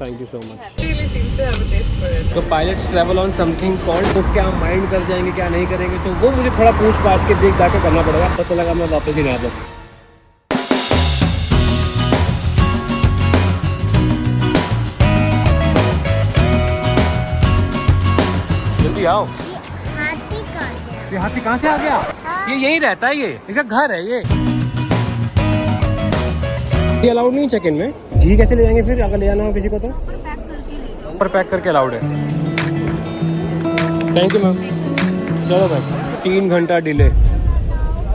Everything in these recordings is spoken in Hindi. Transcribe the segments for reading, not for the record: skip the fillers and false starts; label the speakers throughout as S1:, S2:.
S1: Thank you so much.
S2: Really seems to have a taste for it.
S1: तो pilots travel on something called, तो क्या माइंड कर जाएंगे क्या नहीं करेंगे, तो वो मुझे थोड़ा पूछ पाछ के देख दाख के करना पड़ेगा। पता लगा मैं वापस ही ना आ जाऊँ। जल्दी आओ। ये हाथी कहाँ से आ गया? ये यही रहता है, ये इसका घर है ये अलाउड नहीं चेक इन में। घी कैसे ले जाएंगे फिर अगर ले जाना हो किसी को तो? ऊपर पैक करके अलाउड है। Thank you ma'am. चलो मैम 3 घंटा डिले।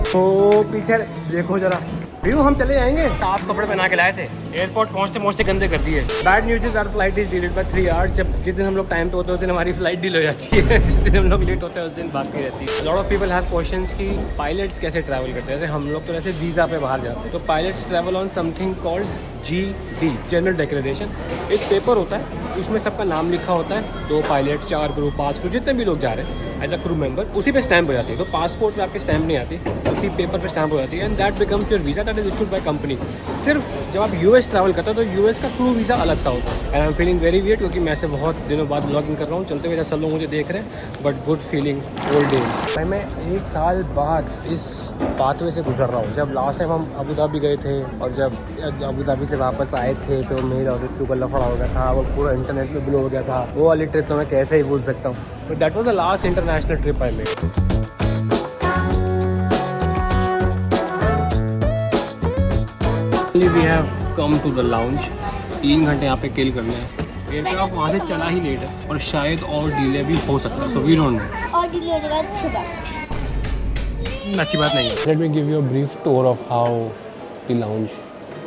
S1: तो पीछे देखो जरा व्यू, हम चले जाएंगे। साफ कपड़े पहना के लाए थे, एयरपोर्ट पहुंचते पहुंचते गंदे कर दिए। Bad news is our flight is delayed by 3 hours. जब जिस दिन हम लोग टाइम पे होते हैं उस दिन हमारी फ्लाइट डिले हो जाती है, जिस दिन हम लोग लेट होते हैं उस दिन बाकी रहती है। Lot of people have questions कि पायलट्स कैसे ट्रैवल करते हैं। जैसे हम लोग तो वैसे वीज़ा पे बाहर जाते हैं, तो pilots travel on something called GD, general declaration. एक पेपर होता है, उसमें सबका नाम लिखा होता है। 2 पायलट, 4 क्रू, 5 क्रू, जितने भी लोग जा रहे हैं एज अ क्रू मेंबर, उसी पे स्टैंप हो जाती है। तो पासपोर्ट पे आपके स्टैंप नहीं आती, उसी पेपर पे स्टैंप हो जाती है and that becomes your visa that is issued by company. सिर्फ जब आप US ट्रैवल करते हो तो US का क्रू वीज़ा अलग सा होता है। And I am feeling very weird, क्योंकि मैं से बहुत दिनों बाद ब्लॉगिंग कर रहा हूँ। चलते हुए सब लोग मुझे देख रहे हैं, but good feeling old days. भाई मैं 1 साल बाद इस पाथवे से गुजर रहा हूँ। जब लास्ट टाइम हम अबू धाबी गए थे और जब अबू धाबी से वापस आए थे तो मेरा और ऋतु का लफड़ा हो गया था, वो पूरा इंटरनेट में ब्लो हो गया था। वो वाली ट्रिप तो मैं कैसे ही भूल सकता हूँ। But that was the last international trip I made. We have come to the lounge. 3 घंटे यहाँ पे किल करने हैं। एयरक्राफ्ट वहाँ से चला ही लेट है और शायद और डिले भी हो सकता है। So we don't know.
S3: और डिले हो जाएगा, अच्छी
S1: अच्छी बात नहीं है। Let me give you a brief tour of how the lounge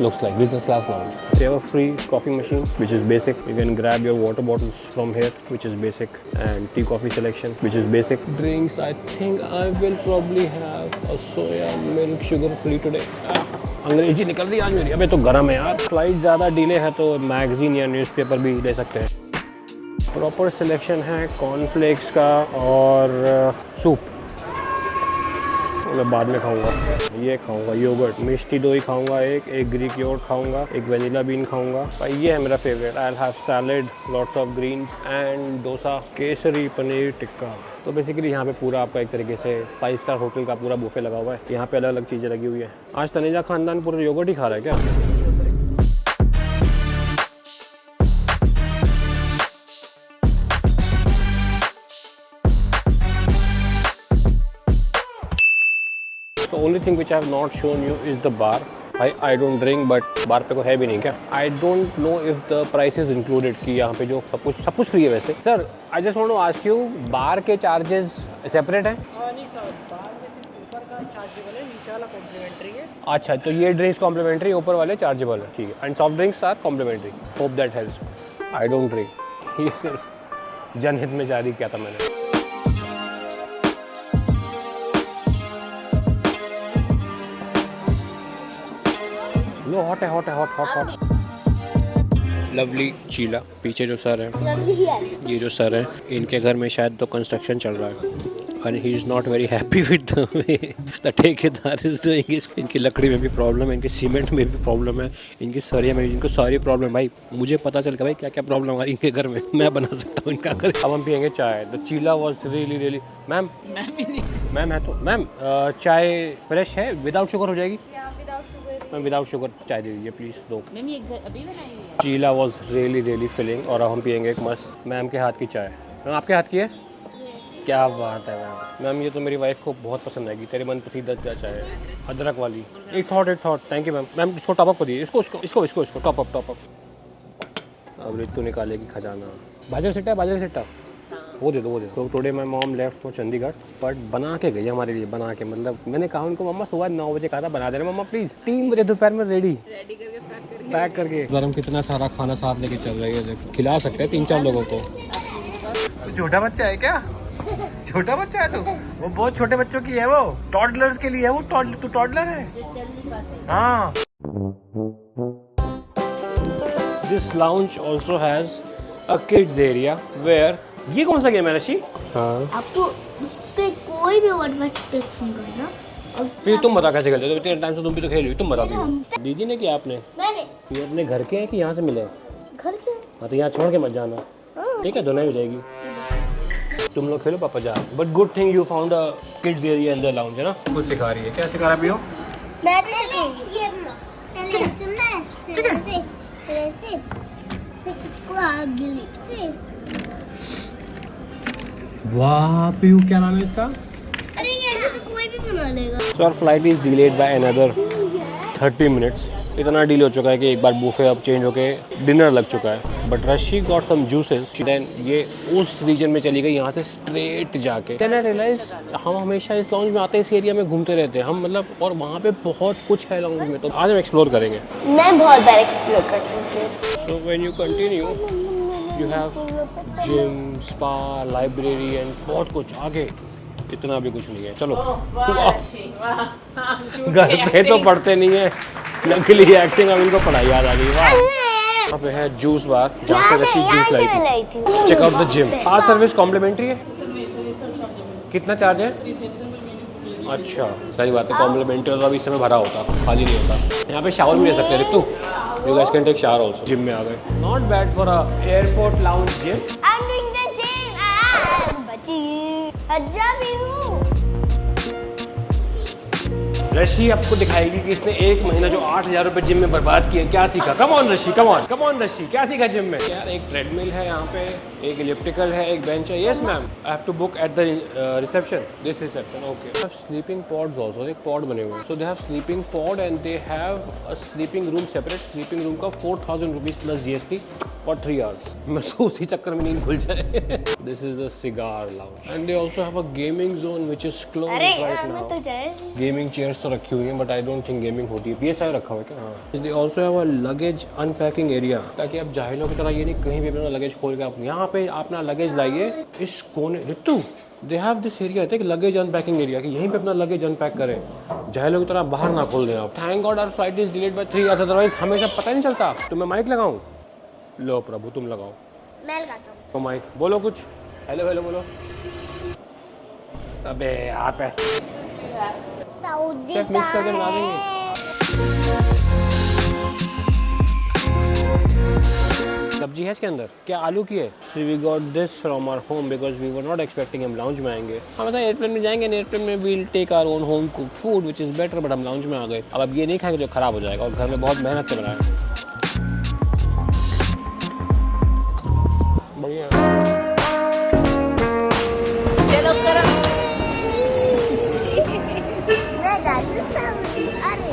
S1: looks like, business class lounge. They have a free coffee machine which is basic. You can grab your water bottles from here which is basic, and tea coffee selection which is basic. Drinks, I think I will probably have a soya milk sugar free today. अंग्रेजी निकल रही आज मेरी। अबे तो गर्म है यार। फ्लाइट ज़्यादा डिले है तो मैगजीन या न्यूज़पेपर भी ले सकते हैं। प्रॉपर सिलेक्शन है कॉर्नफ्लेक्स का और सूप। मैं बाद में खाऊंगा, ये खाऊंगा योगर्ट, मिष्टी दोई खाऊंगा, एक ग्रीक योगर्ट खाऊंगा, एक वेनिला बीन खाऊंगा। भाई ये है मेरा favourite. I will have salad, lots of greens and dosa, Kesari paneer tikka. तो बेसिकली यहाँ पे पूरा आपका एक तरीके से 5 स्टार होटल का पूरा बुफे लगा हुआ है। यहाँ पे अलग अलग चीज़ें लगी हुई है। आज तनेजा खानदान पूरा योगर्ट ही खा रहा है क्या? The only thing which I have not shown you is the bar. I don't drink, but बार पे को है भी नहीं क्या? I don't know if the price is included कि यहाँ पे जो सब कुछ फ्री है वैसे। Sir, I just want to ask you, बार के चार्जेस सेपरेट हैं?
S2: नहीं सर, बाहर में सिर्फ ऊपर का चार्जेबल है, नीचे वाला कॉम्प्लीमेंट्री है।
S1: अच्छा, तो ये ड्रिंक्स कॉम्प्लीमेंट्री, ऊपर वाले चार्जेबल है, ठीक है। And soft drinks are complimentary. Hope that helps. I don't drink। ये सिर्फ जनहित में जारी किया था मैंने। लो हॉट है, हॉट है, हॉट हॉट हॉट। लवली चीला। पीछे जो सर है, ये जो सर है, इनके घर में शायद तो कंस्ट्रक्शन चल रहा है and he is not very happy with the way the ठेकेदार is doing it। इनकी लकड़ी में भी प्रॉब्लम है, इनके सीमेंट में भी प्रॉब्लम है, इनकी सरिया में भी, इनको सारी प्रॉब्लम। भाई मुझे पता चल गया भाई क्या क्या प्रॉब्लम हमारी इनके घर में। मैं बना सकता हूँ इनका घर। अब हम पियेंगे चाय। द चीला वॉज रियली मैम मैम है तो मैम चाय फ्रेश है, विदाउट शुगर हो जाएगी? मैम विदाउट शुगर चाय दे दीजिए प्लीज़, 2।
S3: अभी बनाई है।
S1: चीला वॉज रियली फिलिंग। और अब हम पियेंगे एक मस्त मैम के हाथ की चाय। मैम आपके हाथ की है? क्या बात है मैम। मैम ये तो मेरी वाइफ को बहुत पसंद आएगी। तेरे मन पसंदीदा चाय है, अदरक वाली। It's hot. Thank you ma'am. Ma'am इसको टॉप अप कर दीजिए, इसको टॉप अप। अब ऋतु निकालेगी खजाना। बाजरे का सिट्टा वो दे दो। तो today my mom left for Chandigarh, but बना के गई हमारे लिए। बना के मतलब मैंने कहा उनको, मम्मा सुबह 9 बजे कहा था बना देना मम्मा प्लीज़। 3 बजे दोपहर में रेडी करके पैक करके। गरम कितना सारा खाना साथ लेके चल रही है, खिला सकते हैं 3-4 लोगों को। छोटा बच्चा है क्या? छोटा बच्चा है तो वो बहुत छोटे बच्चों की है, वो टॉडलर्स के लिए है। वो तू टॉडलर है? हाँ। This lounge also has a kids area where. ये कौन सा गेम है रशी? हाँ,
S3: आपको उस पे कोई भी वर्ड में टच नहीं करना।
S1: फिर तुम बता कैसे खेलते हो? इतने टाइम से तुम भी तो खेल रही हो, तुम बता दीदी ने किया आपने?
S3: मैंने
S1: ये अपने घर के हैं कि यहाँ से मिले?
S3: घर के
S1: हाँ तो यहाँ छोड़ के मत जाना, ठीक है? धुनाई हो जाएगी। तुम लोग खेलो, पापा जा। But good thing you found a kids area in the lounge, है ना? कुछ सिखा रही है, क्या सिखा रहा है पियो?
S3: मैं भी सीखूंगी। पहले सुनना है,
S1: ठीक है।
S3: ऐसे फिर इसको आगे ले।
S1: वाह पियो, क्या नाम है इसका?
S3: अरे ये ऐसे तो कोई भी बना लेगा।
S1: So our flight is delayed by another 30 minutes. इतना डिले हो चुका है कि एक बार बुफे अब चेंज होके डिनर लग चुका है। बट रशी गॉट सम जूसेस, देन ये उस रीजन में चली गई यहाँ से स्ट्रेट जाके। देन आई रियलाइज हम हमेशा इस लॉन्ज में आते हैं, इस एरिया में घूमते रहते हैं हम, मतलब, और वहाँ पे बहुत कुछ है लॉन्ज में, तो आज हम एक्सप्लोर करेंगे।
S3: मैं बहुत बार एक्सप्लोर कर चुकी हूँ।
S1: So when you continue you have gym, spa, library and बहुत कुछ आगे। इतना भी कुछ नहीं है। चलो घर पे तो पढ़ते नहीं है, नकली एक्टिंग, अब इनको पढ़ाई याद आ गई। वाह, यहाँ पे है जूस बार जहाँ से रशी जूस लाई थी। Check out the gym. Car service complimentary है? कितना चार्ज है? अच्छा सही बात है, कॉम्प्लीमेंट्री तो अभी इस समय भरा होता, खाली नहीं होता। यहाँ पे शावर भी ले सकते हैं Ritu, you guys can take shower also. Gym में आ गए, not bad for a airport lounge gym.
S3: I'm doing the gym. बची हज्जा भी हूँ।
S1: रशी आपको दिखाएगी कि इसने एक महीना जो 8,000 रुपए जिम में बर्बाद किए, क्या सीखा। कम ऑन रशी, कम ऑन रशी, क्या सीखा जिम में? यार एक ट्रेडमिल है यहाँ पे, एक इलिप्टिकल है, एक बेंच है। Yes ma'am, I have to book at the reception, this reception, okay. Have sleeping pods also, एक पॉड बने हुए हैं। So they have sleeping pod and they have a sleeping room separate. Sleeping room का 4,000 rupees plus GST for 3 hours. मैं तो उसी चक्कर में नींद खुल जाए। This is the cigar lounge and they also have a gaming zone which is closed right now.
S3: तो जाए
S1: गेमिंग चेयर्स तो रखी हुई हैं but I don't think gaming होती है। PS5 रखा हुआ है क्या? हाँ। They also have a luggage unpacking area, ताकि आप जाहिलों की तरह ये नहीं कहीं भी अपना लगेज खोल के आप यहाँ पे अपना लगेज लाइए। इस कोने Ritu they have this area, देख, लगेज अनपैकिंग एरिया, कि यहीं पे अपना लगेज अनपैक करें, जाहिलों की तरह बाहर ना खोल दें आप। Thank God our flight is delayed by 3 hours, otherwise हमेशा पता नहीं चलता। तो मैं माइक लगाऊं? लो प्रभु तुम लगाओ।
S3: मैं लगाता हूँ
S1: तो माइक बोलो कुछ, हेलो हेलो बोलो। अबे आप ऐसे
S3: सऊदी
S1: शेफ मिक्स करके बना देंगे। सब्जी है इसके अंदर, क्या आलू की है? So we got this from our home because we were not expecting हम लाउंज में आएंगे। हम मतलब एयरप्लेन में जाएंगे, एयरप्लेन में we'll take our own home cooked food which is better, but हम लाउंज में आ गए। अब ये नहीं खाएंगे जो खराब हो जाएगा, और घर में बहुत मेहनत से बनाया। बढ़िया।
S3: चलो करो। मैं जाती हूँ सऊदी। अरे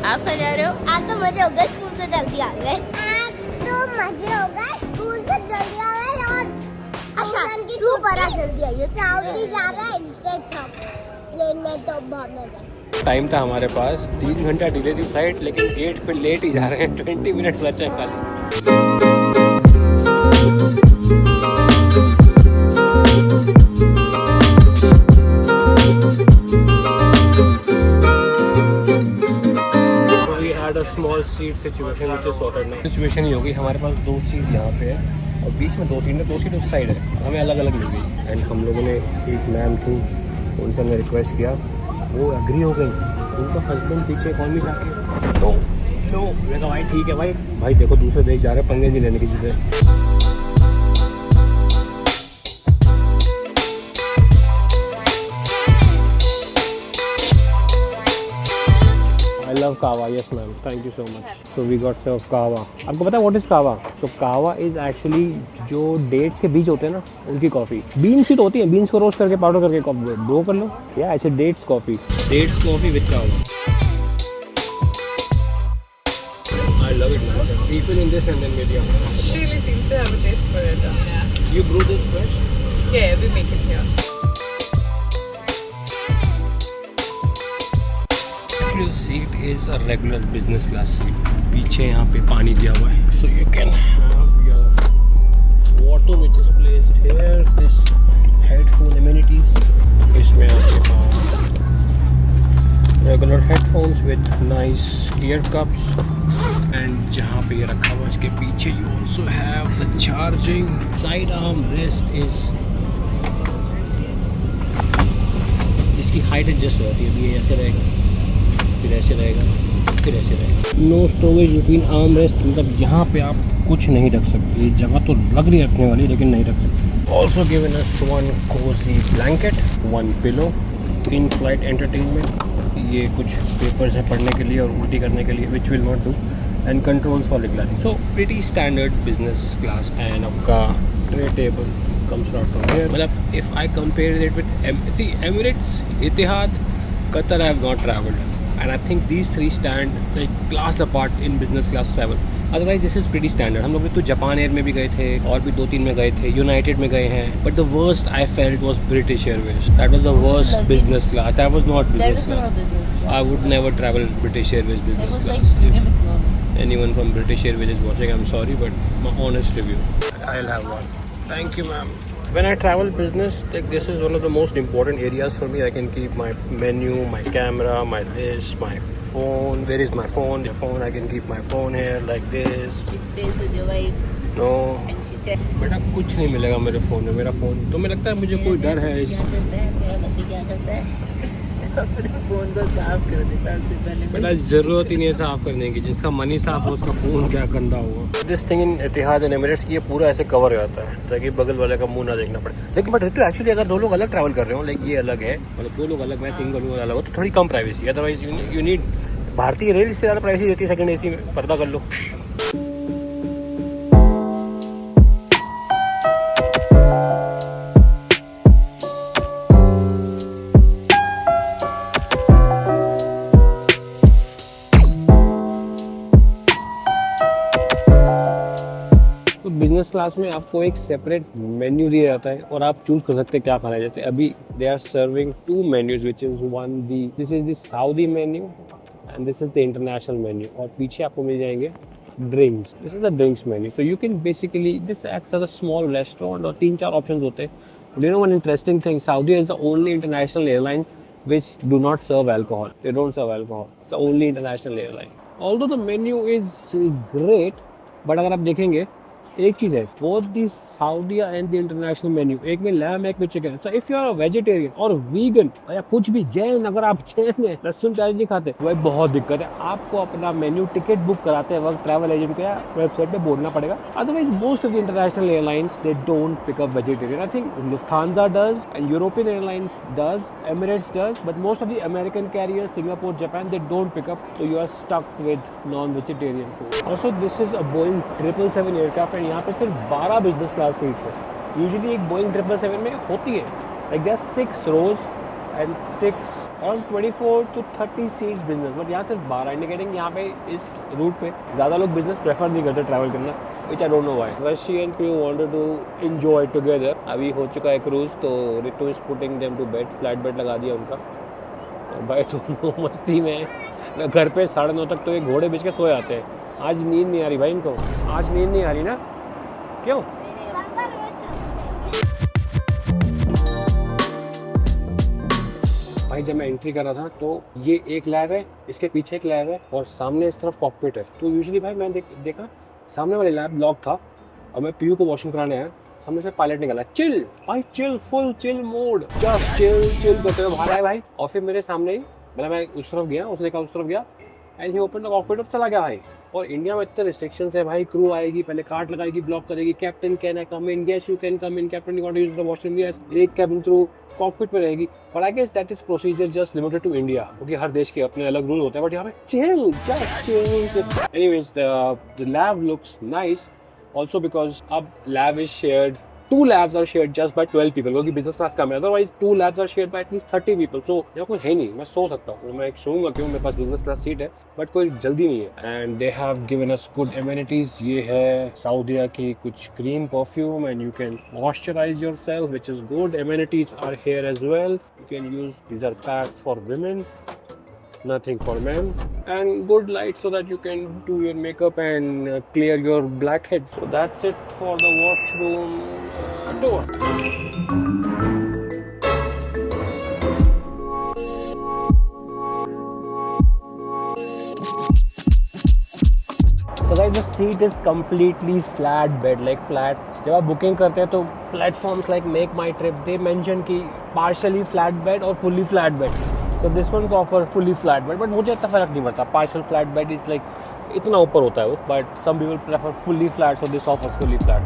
S3: आप कहाँ जा रहे हो? आज तो मजे होगा, स्कूल से जल्दी आ गए। आज तो मजे होगा, स्कूल से जल्दी आ गए। और अच्छा तू बड़ा जल्दी आई है, सऊदी जा रहा है इससे प्लेन में तो बहुत मजा।
S1: टाइम था हमारे पास, 3 घंटा डिले थी फ्लाइट, लेकिन गेट पे लेट ही जा रहे हैं। 20 मिनट बचा है खाली। Small seat situation which is sorted now। Situation ये होगी, हमारे पास 2 सीट यहाँ पे है और बीच में 2 सीट है, 2 सीट उस साइड है, हमें अलग अलग मिल गई। एंड हम लोगों ने, एक मैम थी, उनसे हमने रिक्वेस्ट किया, वो एग्री हो गई। उनका हस्बैंड पीछे इकॉनमी जाके नो मैं कहा भाई ठीक है भाई देखो दूसरे देश जा रहे हैं, पंगे नहीं लेने किसी से। I love kava, yes ma'am, thank you so much. So we got served kava. आपको पता है what is kava? So kava is actually जो डेट्स के बीज होते हैं ना, उनकी कॉफ़ी। बीन्स ही तो होती है, बीन्स को रोस्ट करके पाउडर करके ब्रो कर लो, या ऐसे dates coffee with kava. I love it man. Refill in this and then maybe
S2: It really seems to have a taste for it. Yeah.
S1: You brew this fresh?
S2: Yeah, we make it here.
S1: Actually the seat is a regular business class seat. पीछे यहाँ पे पानी दिया हुआ है, so you can have your water which is placed here. This headphone amenities. इसमें आपके पास regular headphones with nice ear cups. And जहाँ पे ये रखा हुआ इसके पीछे you also have the charging. Side arm rest is इसकी height adjust होती है, अभी ये ऐसे रहेगा, फिर ऐसे रहेगा, फिर ऐसे रहेगा। No storage between arm rest, मतलब यहाँ पे आप कुछ नहीं रख सकते। ये जगह तो लग रही है रखने वाली, लेकिन नहीं रख सकते। Also given us one cosy blanket, one pillow, in flight entertainment. ये कुछ पेपर्स हैं पढ़ने के लिए और उल्टी करने के लिए, which will not do, and controls for लिगलारी। So pretty standard business class. And आपका tray table comes out from here. मतलब if I compare it with Emirates, Etihad, Qatar, I have not travelled, and I think these three stand like class apart in business class travel. Otherwise this is pretty standard. हम लोग तो जापान एयर में भी गए थे और भी 2-3 में गए थे, यूनाइटेड में गए हैं, but the worst I felt was British Airways. That was the worst business class. That was not business class. I would never travel British Airways business class. If anyone from British Airways is watching, I'm sorry, but my honest review. I'll have one. Thank you, ma'am. When I travel business, like this is one of the most important areas for me. I can keep my menu, my camera, my this, my phone. Where is my phone? The phone, I can keep my phone here like this.
S4: She stays with your wife
S1: No.
S4: and she checks.
S1: बेटा कुछ नहीं मिलेगा मेरे फ़ोन में। मेरा फ़ोन तो मुझे लगता है मुझे कोई डर है इस।
S4: क्या करता है मेरा पति, क्या करता है अपने फोन को साफ कर देता है उससे पहले।
S1: बेटा ज़रूरत ही नहीं है साफ़ करने की, जिसका मन ही साफ़ हो उसका फ़ोन क्या गंदा हुआ। This thing in Etihad and Emirates की ये पूरा ऐसे कवर हो जाता है ताकि बगल वाले का मुंह ना देखना पड़े। लेकिन बट ऋतु एक्चुअली अगर दो लोग अलग ट्रैवल कर रहे हो, लाइक ये अलग है, मतलब दो लोग अलग, मैं सिंगल हूँ अलग हो, तो थोड़ी कम प्राइवेसी। अदरवाइज यू नीड, भारतीय रेल इससे ज़्यादा प्राइवेसी देती है सेकंड एसी में, पर्दा कर लो। बिजनेस क्लास में आपको एक सेपरेट मेन्यू दिया जाता है और आप चूज कर सकते हैं क्या खाना है। जैसे अभी they are serving 2 menus, which is one this is the Saudi menu and this is the international menu. और पीछे आपको मिल जाएंगे drinks, this is the drinks menu. So you can basically this acts as a small restaurant और 3-4 ऑप्शंस होते हैं। You know one interesting thing, Saudi is the only international airline which do not serve alcohol. They don't serve alcohol. It's the only international airline. Although the menu is great, but अगर आप देखेंगे एक चीज़ है, both the Saudia and the international menu, एक में लैम एक में chicken. So if you are a vegetarian और vegan या कुछ भी जैन, अगर आप जैन है, लहसुन प्याज नहीं खाते, वही बहुत दिक्कत है। आपको अपना मेन्यू टिकट बुक कराते वक्त ट्रैवल एजेंट को या वेबसाइट पे बोलना पड़ेगा। Otherwise most of the international airlines they don't pick up vegetarian. I think Lufthansa does and European Airlines does, Emirates does, but most of the American carriers, Singapore, Japan, they don't pick up, so you are stuck with non-vegetarian food. Also, this is a Boeing 777 aircraft and यहाँ पे सिर्फ 12 बिजनेस क्लास सीट्स है। यूजुअली एक Boeing 777 में होती है like there 6 rows and 6 around 24 to 30 seats business, but यहाँ सिर्फ 12 इंडिकेटिंग यहाँ पे इस रूट पे ज़्यादा लोग बिजनेस प्रेफर नहीं करते ट्रैवल करना, which I don't know why. Rushi and crew wanted to enjoy together. अभी हो चुका है क्रूज, तो Ritu is putting them to bed, flat bed लगा दिया उनका और भाई दोनों मस्ती में। घर पे 9:30 तक तो ये घोड़े बेच के सो जाते हैं। आज नींद नहीं आ रही भाई इनको, आज नींद नहीं आ रही ना, क्यों? भाई जब मैं एंट्री कर रहा था तो ये एक लैब है, इसके पीछे एक लैब है और सामने इस तरफ कॉकपिट है। तो यूजुअली भाई मैं देखा सामने वाले लैब लॉक था और मैं पीयू को वॉशिंग कराने आया, सामने से पायलट निकला, चिल भाई, chill, full chill mode, just chill करते हुए बाहर आए भाई। और फिर मेरे सामने ही, मतलब मैं उस तरफ गया, उसने कहा उस तरफ गया, and he open the cockpit और चला गया भाई। और इंडिया में इतने रिस्ट्रिक्शंस है भाई, क्रू आएगी पहले कार्ड लगाएगी, ब्लॉक करेगी, captain can I come in, yes you can come in, captain you want to use the washroom, yes, एक कैबिन थ्रू कॉकपिट पे रहेगी। But I guess that is procedure just limited to India, क्योंकि हर देश के अपने अलग रूल होते हैं। बट यहाँ पे chill, just chill. Anyways the lab looks nice also because अब lab is shared, 2 labs are shared just by 12 people, क्योंकि business class कम है। otherwise 2 labs are shared by at least 30 people, so यहाँ कोई है नहीं, मैं सो सकता हूँ, मैं एक सोऊंगा क्यों, मेरे पास business class seat है, but कोई जल्दी नहीं है। and they have given us good amenities, ये है Saudia की कुछ cream perfume and you can moisturize yourself, which is good. Amenities are here as well, you can use, these are pads for women, nothing for men, and good light so that you can do your makeup and clear your blackheads. So that's it for the washroom tour. So guys, the seat is completely flat bed, like flat. जब आप बुकिंग करते हैं तो platforms like make my trip they mention कि पार्शली फ्लैट बेड और fully flat bed. So this one's offer fully flat bed, but मुझे इतना फर्क नहीं पड़ता. Partial flat bed is like इतना ऊपर होता है वो, but some people prefer fully flat, so this offers fully flat.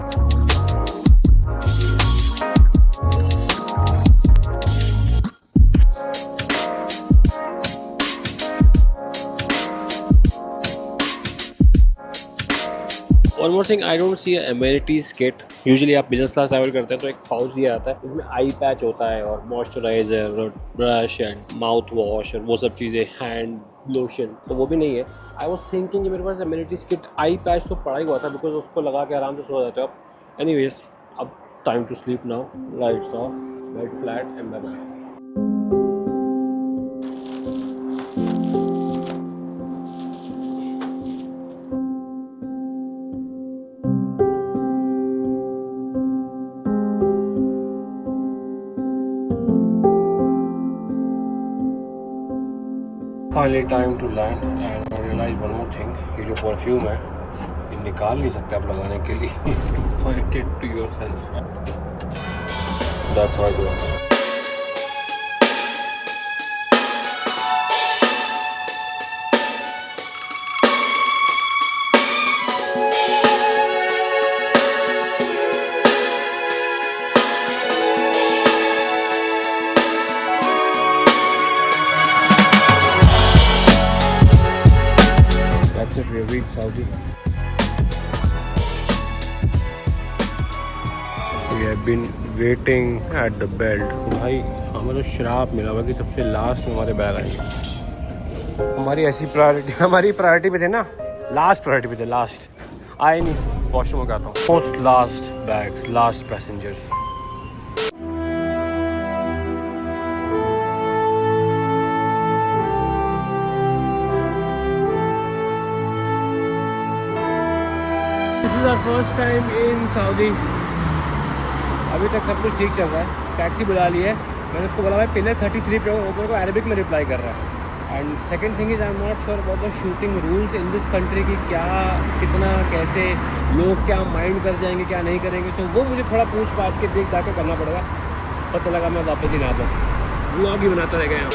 S1: One more thing, I don't see a amenities kit. Usually आप बिजनेस क्लास ट्रैवल करते हैं तो एक पाउच दिया जाता है, इसमें आई पैच होता है और मॉइस्चराइजर और ब्रश एंड माउथ वॉश और वो सब चीज़ें, हैंड लोशन, तो वो भी नहीं है. आई वॉज थिंकिंग कि मेरे पास amenities kit आई पैच तो पड़ा ही हुआ था, बिकॉज उसको लगा के आराम से सो जाते हो आप. एनीवेज, अब time to sleep now. Lights off, bed flat and bye bye. Finally time to land and I realized one more thing, ये जो परफ्यूम है ये निकाल नहीं सकते आप लगाने के लिए. You have to point it to yourself. That's how it works. That's it, we have reached Saudi. We have been waiting at the belt. भाई हमें तो श्राप मिला हुआ कि सबसे लास्ट में हमारे बैग आएंगे. हमारी ऐसी प्रायोरिटी पे थे ना, लास्ट प्रायोरिटी पे थे, लास्ट आए नहीं. वॉशरूम में आता हूँ. Most last bags, last passengers. This is our first time in Saudi. अभी तक सब कुछ ठीक चल रहा है. टैक्सी बुला ली है. मैंने उसको बोला भाई पिलर 33 पे हो, वो मेरे को अरबिक में रिप्लाई कर रहा है. And second thing is I am not sure about the shooting rules in this country की, क्या कितना कैसे लोग क्या माइंड कर जाएंगे क्या नहीं करेंगे, तो वो मुझे थोड़ा पूछ पाछ के देख दाख के करना पड़ेगा. पता लगा मैं वापस ही ना आता, व्लॉग ही बनाता रहेगा यहाँ.